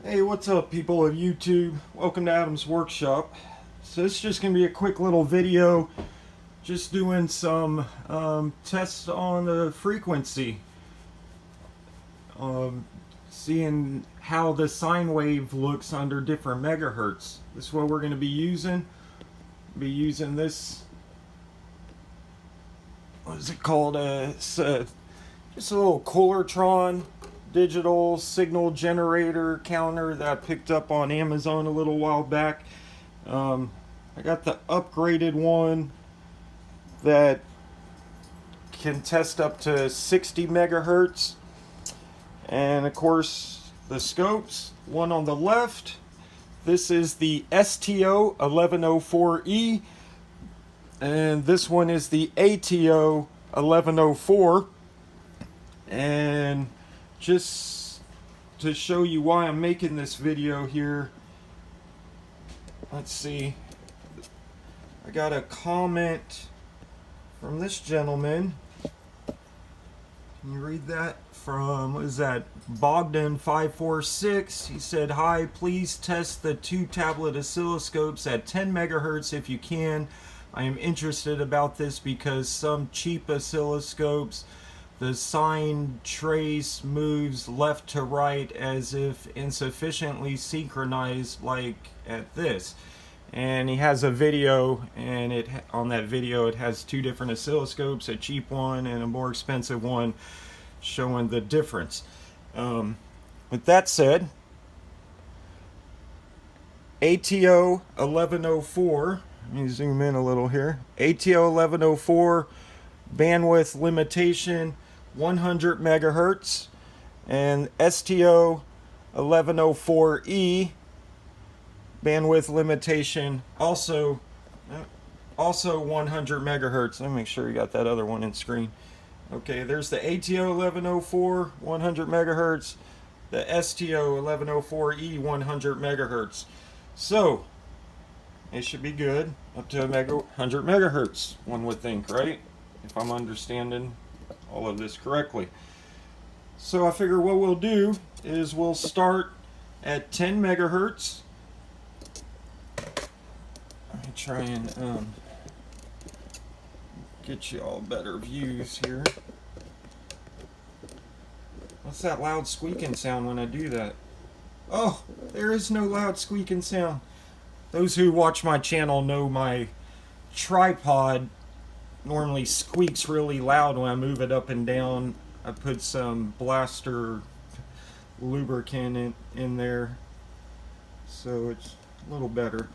Hey, what's up, people of YouTube? Welcome to Adam's Workshop. So this is just going to be a quick little video, just doing some tests on the frequency, seeing how the sine wave looks under different megahertz. This is what we're going to be using. This, what is it called? It's just a little Kohlertron digital signal generator counter that I picked up on Amazon a little while back. I got the upgraded one that can test up to 60 megahertz, and of course the scopes. One on the left, this is the STO1104E, and this one is the ATO1104. And just to show you why I'm making this video here, let's see, I got a comment from this gentleman. Can you read that? From, what is that, Bogdan546. He said, "Hi, please test the 2-tablet oscilloscopes at 10 megahertz if you can. I am interested about this because some cheap oscilloscopes, the sine trace moves left to right as if insufficiently synchronized, like at this." And he has a video, and on that video it has two different oscilloscopes, a cheap one and a more expensive one, showing the difference. With that said, ATO1104, let me zoom in a little here, ATO1104 bandwidth limitation 100 megahertz, and STO1104E bandwidth limitation also 100 megahertz. Let me make sure you got that other one in screen. Okay, there's the ATO1104 100 megahertz, the STO1104E 100 megahertz. So it should be good up to 100 megahertz, one would think, right? If I'm understanding all of this correctly. So I figure what we'll do is we'll start at 10 megahertz. Let me try and get you all better views here. What's that loud squeaking sound when I do that? Oh, there is no loud squeaking sound. Those who watch my channel know my tripod normally squeaks really loud when I move it up and down. I put some blaster lubricant in there, so it's a little better.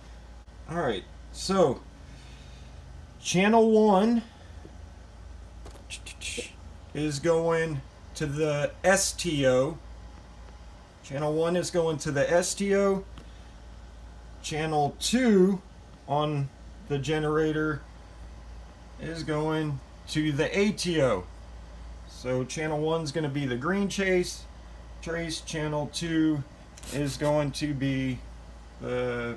Alright, so channel 1 is going to the STO. Channel 1 is going to the STO. Channel 2 on the generator is going to the ATO. So channel 1 is going to be the green trace. Channel 2 is going to be the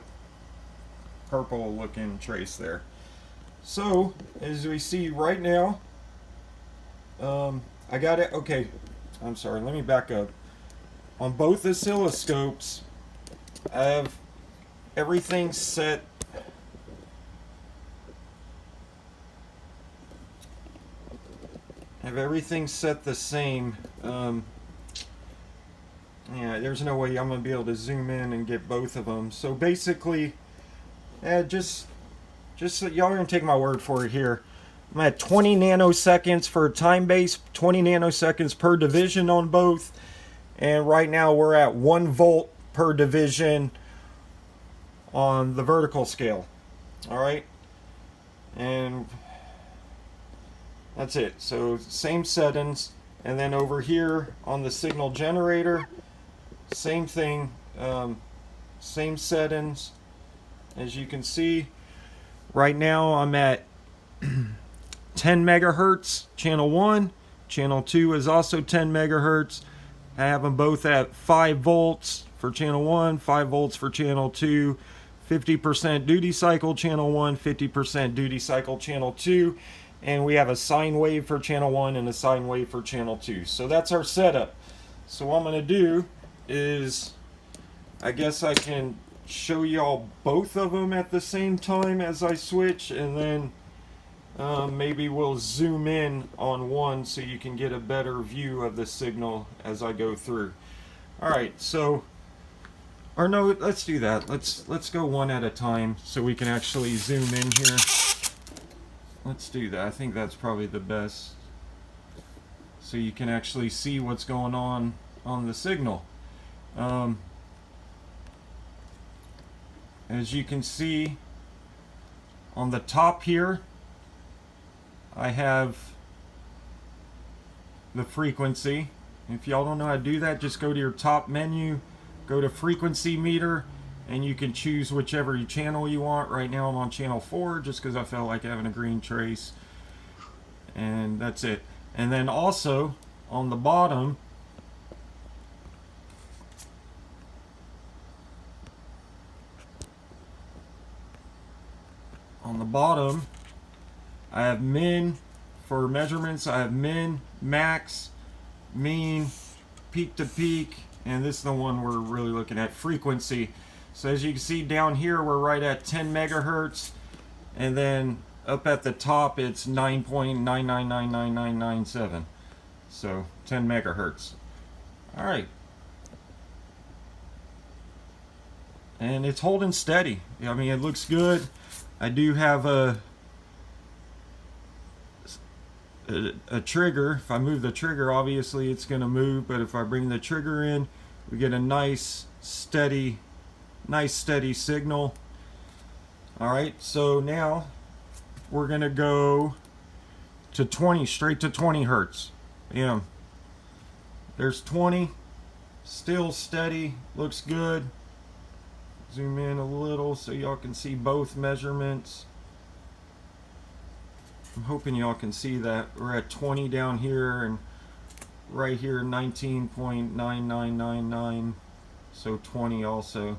purple looking trace there. So as we see right now, I got it. Okay, I'm sorry, let me back up. On both oscilloscopes, I have everything set the same. Yeah, there's no way I'm gonna be able to zoom in and get both of them. So basically, just so y'all are gonna take my word for it here. I'm at 20 nanoseconds for time base, 20 nanoseconds per division on both, and right now we're at 1 volt per division on the vertical scale. All right, and that's it. So same settings, and then over here on the signal generator, same thing, same settings. As you can see, right now I'm at 10 megahertz, channel 1. Channel 2 is also 10 megahertz. I have them both at 5 volts for channel 1, 5 volts for channel 2, 50% duty cycle channel 1, 50% duty cycle channel 2. And we have a sine wave for channel 1 and a sine wave for channel 2. So that's our setup. So what I'm going to do is I guess I can show y'all both of them at the same time as I switch, and then maybe we'll zoom in on one so you can get a better view of the signal as I go through. Alright, so, or no, let's do that. Let's go one at a time so we can actually zoom in here. Let's do that. I think that's probably the best. So you can actually see what's going on the signal. As you can see on the top here, I have the frequency. If y'all don't know how to do that, just go to your top menu, go to frequency meter, and you can choose whichever channel you want. Right now I'm on channel 4 just because I felt like having a green trace, and that's it. And then also on the bottom, I have min for measurements. I have min, max, mean, peak to peak, and this is the one we're really looking at, frequency. So as you can see down here, we're right at 10 megahertz, and then up at the top it's 9.9999997. So 10 megahertz. Alright. And it's holding steady. I mean, it looks good. I do have a trigger. If I move the trigger, obviously it's going to move, but if I bring the trigger in, we get a nice steady signal. Alright, so now we're going to go to 20, straight to 20 hertz. Bam. There's 20, still steady, looks good. Zoom in a little so y'all can see both measurements. I'm hoping y'all can see that. We're at 20 down here, and right here 19.9999, so 20 also.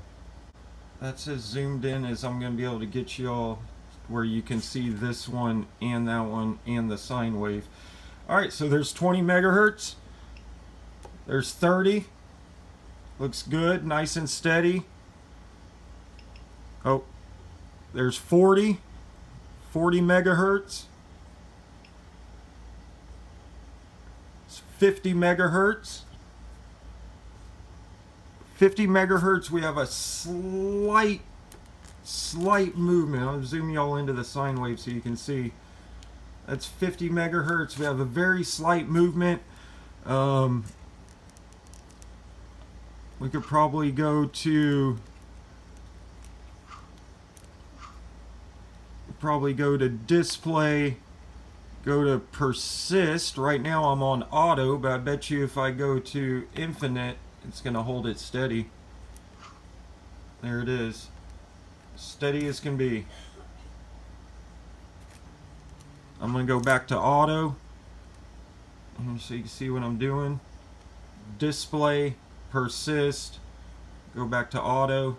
That's as zoomed in as I'm going to be able to get y'all where you can see this one and that one and the sine wave. Alright, so there's 20 megahertz. There's 30. Looks good, nice and steady. Oh, there's 40 megahertz. It's 50 megahertz. 50 megahertz, we have a slight movement. I'll zoom y'all into the sine wave so you can see. That's 50 megahertz. We have a very slight movement. We could probably go to display, go to persist. Right now I'm on auto, but I bet you if I go to infinite, it's going to hold it steady. There it is. Steady as can be. I'm going to go back to auto, so you can see what I'm doing. Display, persist, go back to auto.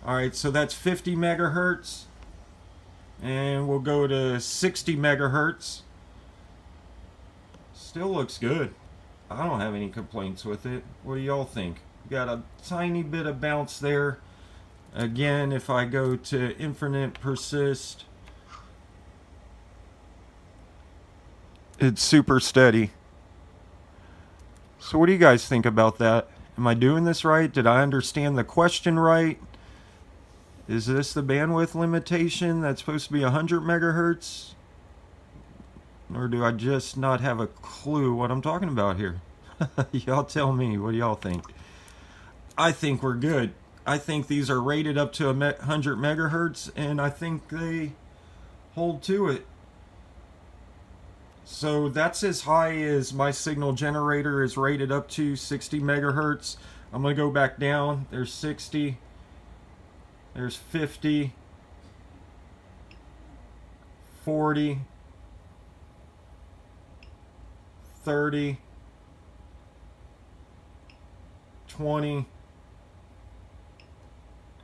Alright, so that's 50 megahertz. And we'll go to 60 megahertz. Still looks good. I don't have any complaints with it. What do y'all think? Got a tiny bit of bounce there. Again, if I go to infinite persist, it's super steady. So what do you guys think about that? Am I doing this right? Did I understand the question right? Is this the bandwidth limitation that's supposed to be 100 megahertz? Or do I just not have a clue what I'm talking about here? Y'all tell me. What do y'all think? I think we're good. I think these are rated up to 100 megahertz, and I think they hold to it. So that's as high as my signal generator is rated up to, 60 megahertz. I'm going to go back down. There's 60. There's 50. 40. 30. 20.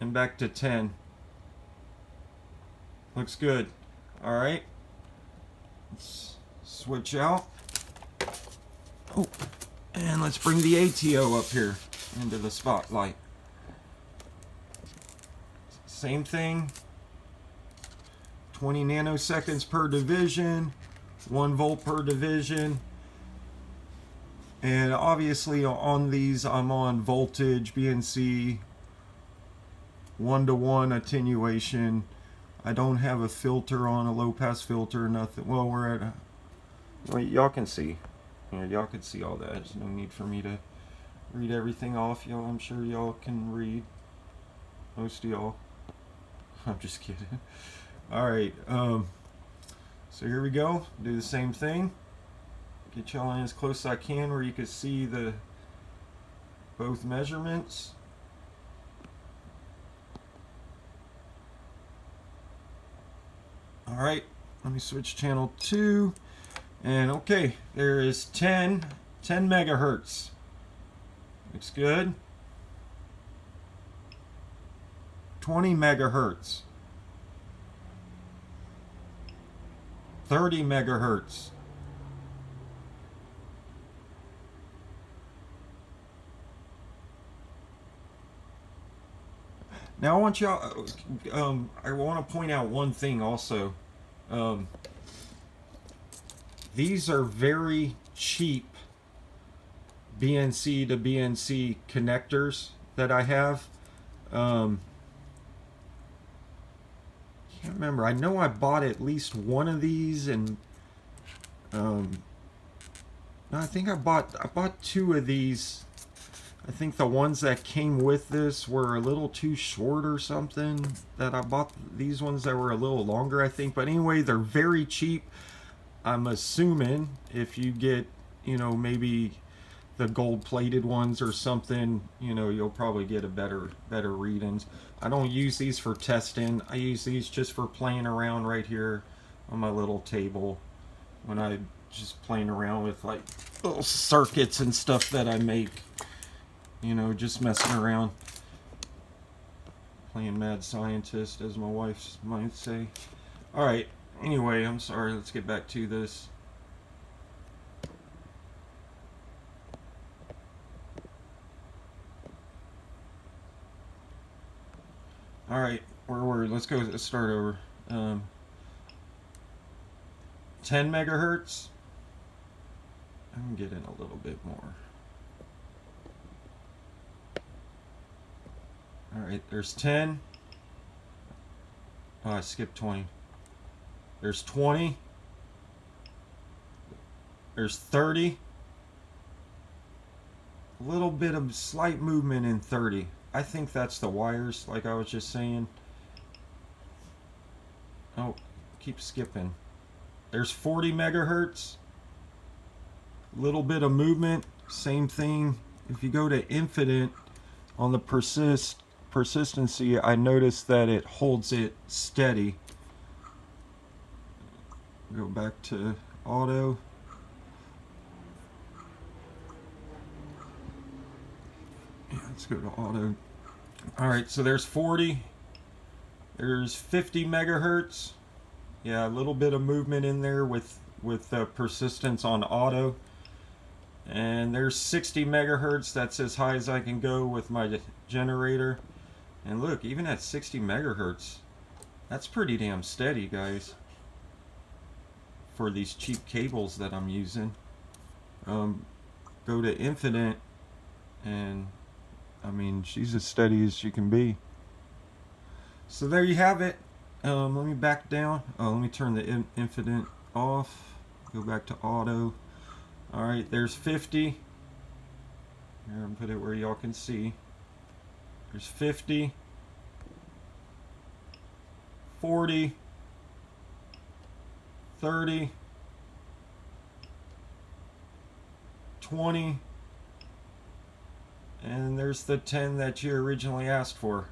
And back to 10. Looks good. Alright. Let's switch out. Oh, and let's bring the ATO up here into the spotlight. Same thing. 20 nanoseconds per division, 1 volt per division. And obviously on these I'm on voltage, BNC, 1-to-1 attenuation. I don't have a filter on, a low pass filter, nothing. Well, we're at a, well, y'all can see. Y'all can see all that. There's no need for me to read everything off. Y'all, I'm sure y'all can read. Most of y'all. I'm just kidding. Alright, so here we go. Do the same thing. Get y'all in as close as I can where you can see the both measurements. Alright, let me switch channel 2. And okay, there is 10 megahertz. Looks good. 20 megahertz. 30 megahertz. Now I want y'all, I want to point out one thing also. These are very cheap BNC to BNC connectors that I have. Can't remember. I know I bought at least one of these, and no, I think I bought 2 of these. I think the ones that came with this were a little too short or something, that I bought these ones that were a little longer, I think. But anyway, they're very cheap. I'm assuming if you get, you know, maybe the gold-plated ones or something, you know, you'll probably get a better readings. I don't use these for testing. I use these just for playing around right here on my little table when I just playing around with like little circuits and stuff that I make. You know, just messing around. Playing mad scientist, as my wife might say. Alright, anyway, I'm sorry. Let's get back to this. Alright, let's go, let's start over. 10 megahertz. I'm getting a little bit more. Alright, there's 10. Oh, I skipped 20. There's 20. There's 30. A little bit of slight movement in 30. I think that's the wires, like I was just saying. Oh, keep skipping. There's 40 megahertz. Little bit of movement. Same thing. If you go to infinite on the persistency, I noticed that it holds it steady. Go back to auto. Yeah, let's go to auto. Alright, so there's 40. There's 50 megahertz. Yeah, a little bit of movement in there with persistence on auto. And there's 60 megahertz. That's as high as I can go with my generator. And look, even at 60 megahertz, that's pretty damn steady, guys, for these cheap cables that I'm using. Go to infinite, and I mean, she's as steady as she can be. So there you have it. Let me back down. Oh, let me turn the infinite off. Go back to auto. Alright, there's 50. Here, I'm put it where y'all can see. There's 50, 40, 30, 20, and there's the 10 that you originally asked for.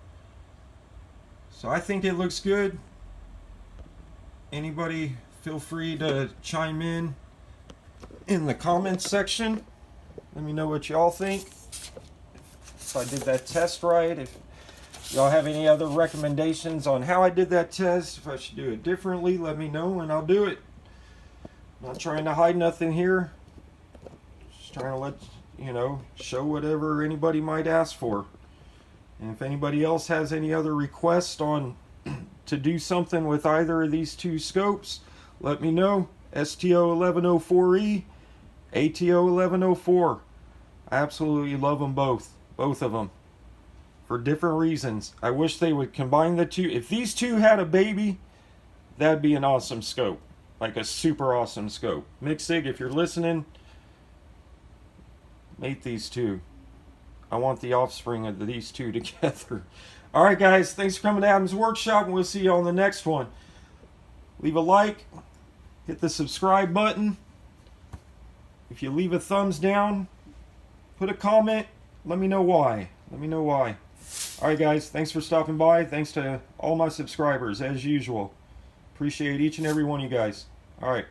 So I think it looks good. Anybody feel free to chime in the comments section. Let me know what y'all think. If I did that test right, if y'all have any other recommendations on how I did that test, if I should do it differently, let me know and I'll do it. I'm not trying to hide nothing here. Just trying to let, you know, show whatever anybody might ask for. And if anybody else has any other requests on to do something with either of these two scopes, let me know. STO1104E, ATO1104. I absolutely love them both of them, for different reasons. I wish they would combine the two. If these two had a baby, that'd be an awesome scope, like a super awesome scope. Micsig, if you're listening, mate these two. I want the offspring of these two together. Alright guys, thanks for coming to Adam's Workshop, and we'll see you on the next one. Leave a like, hit the subscribe button. If you leave a thumbs down, put a comment, let me know why. Alright guys, thanks for stopping by. Thanks to all my subscribers, as usual. Appreciate each and every one of you guys. Alright.